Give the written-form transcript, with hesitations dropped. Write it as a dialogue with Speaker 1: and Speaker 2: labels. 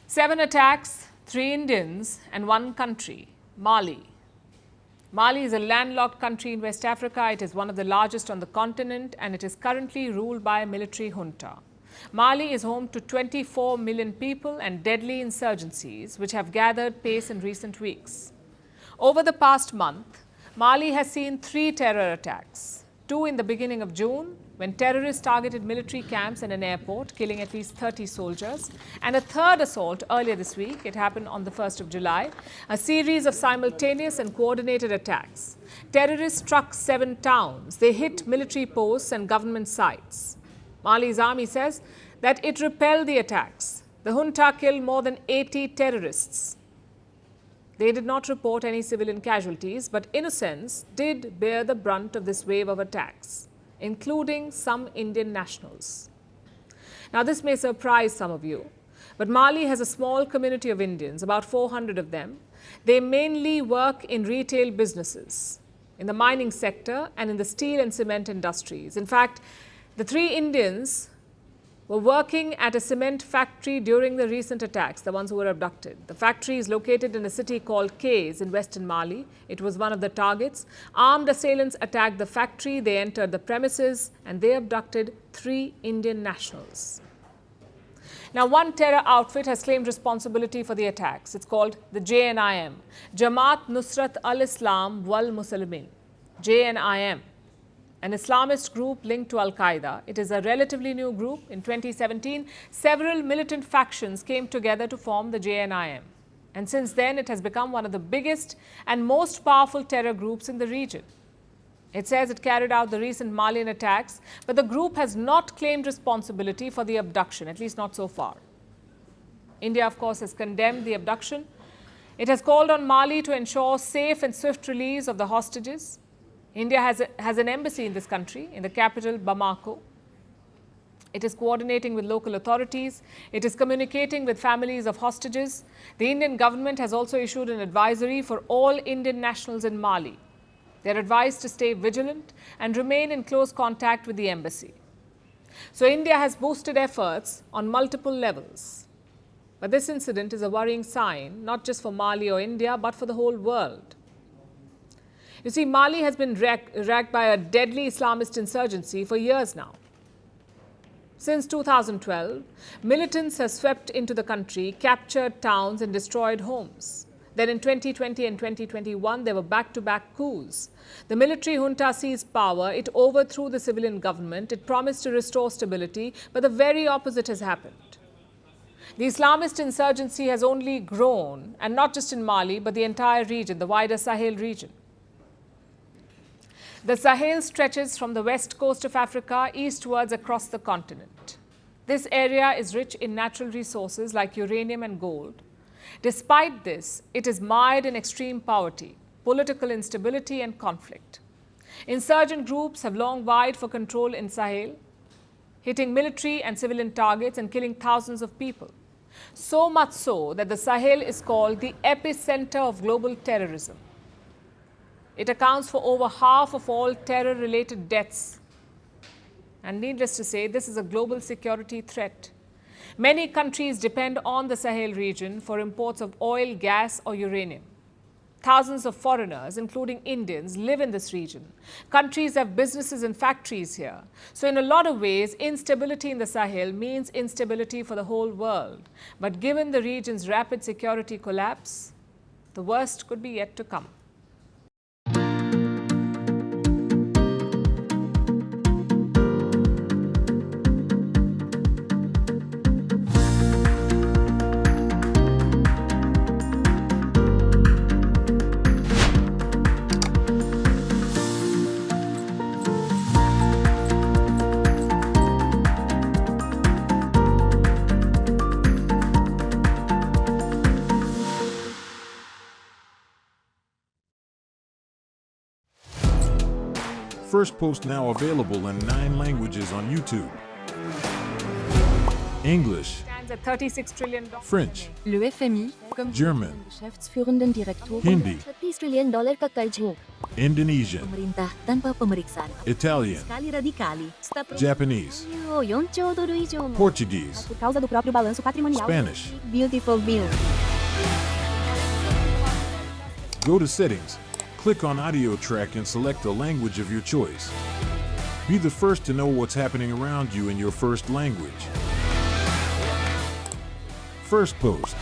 Speaker 1: 7 attacks, 3 Indians and 1 country, Mali. Mali is a landlocked country in West Africa. It is one of the largest on the continent and it is currently ruled by a military junta. Mali is home to 24 million people and deadly insurgencies which have gathered pace in recent weeks. Over the past month, Mali has seen 3 terror attacks, 2 in the beginning of June, when terrorists targeted military camps and an airport, killing at least 30 soldiers, and a 3rd assault earlier this week. It happened on the 1st of July, a series of simultaneous and coordinated attacks. Terrorists struck 7 towns. They hit military posts and government sites. Mali's army says that it repelled the attacks. The junta killed more than 80 terrorists. They did not report any civilian casualties, but innocents did bear the brunt of this wave of attacks, including some Indian nationals. Now, this may surprise some of you, but Mali has a small community of Indians, about 400 of them. They mainly work in retail businesses, in the mining sector and in the steel and cement industries. In fact, the 3 Indians were working at a cement factory during the recent attacks, the ones who were abducted. The factory is located in a city called Kayes in western Mali. It was one of the targets. Armed assailants attacked the factory, they entered the premises and they abducted 3 Indian nationals. Now, one terror outfit has claimed responsibility for the attacks. It's called the JNIM, Jamaat Nusrat al-Islam wal Muslimin, JNIM. An Islamist group linked to Al-Qaeda. It is a relatively new group. In 2017, several militant factions came together to form the JNIM. And since then, it has become one of the biggest and most powerful terror groups in the region. It says it carried out the recent Malian attacks, but the group has not claimed responsibility for the abduction, at least not so far. India, of course, has condemned the abduction. It has called on Mali to ensure safe and swift release of the hostages. India has an embassy in this country, in the capital, Bamako. It is coordinating with local authorities. It is communicating with families of hostages. The Indian government has also issued an advisory for all Indian nationals in Mali. They are advised to stay vigilant and remain in close contact with the embassy. So India has boosted efforts on multiple levels. But this incident is a worrying sign, not just for Mali or India, but for the whole world. You see, Mali has been racked by a deadly Islamist insurgency for years now. Since 2012, militants have swept into the country, captured towns and destroyed homes. Then in 2020 and 2021, there were back-to-back coups. The military junta seized power, it overthrew the civilian government, it promised to restore stability, but the very opposite has happened. The Islamist insurgency has only grown, and not just in Mali, but the entire region, the wider Sahel region. The Sahel stretches from the west coast of Africa eastwards across the continent. This area is rich in natural resources like uranium and gold. Despite this, it is mired in extreme poverty, political instability and conflict. Insurgent groups have long vied for control in Sahel, hitting military and civilian targets and killing thousands of people. So much so that the Sahel is called the epicenter of global terrorism. It accounts for over half of all terror-related deaths. And needless to say, this is a global security threat. Many countries depend on the Sahel region for imports of oil, gas or uranium. Thousands of foreigners, including Indians, live in this region. Countries have businesses and factories here. So in a lot of ways, instability in the Sahel means instability for the whole world. But given the region's rapid security collapse, the worst could be yet to come.
Speaker 2: Firstpost now available in 9 languages on YouTube. English,
Speaker 1: at $36 trillion.
Speaker 2: French,
Speaker 3: Le FMI, comme
Speaker 2: German,
Speaker 3: Geschäftsführenden Direktor
Speaker 2: Hindi,
Speaker 4: $30 trillion ka kaiju.
Speaker 2: Indonesian,
Speaker 4: Pemerintah tanpa pemeriksaan.
Speaker 2: Italian,
Speaker 4: Sekali radikali.
Speaker 2: Japanese,
Speaker 4: 4兆ドル以上も
Speaker 2: Portuguese,
Speaker 4: por causa do próprio balanço patrimonial.
Speaker 2: Spanish.
Speaker 4: Beautiful bill.
Speaker 2: Go to Settings, click on Audio Track and select a language of your choice. Be the first to know what's happening around you in your first language. Firstpost.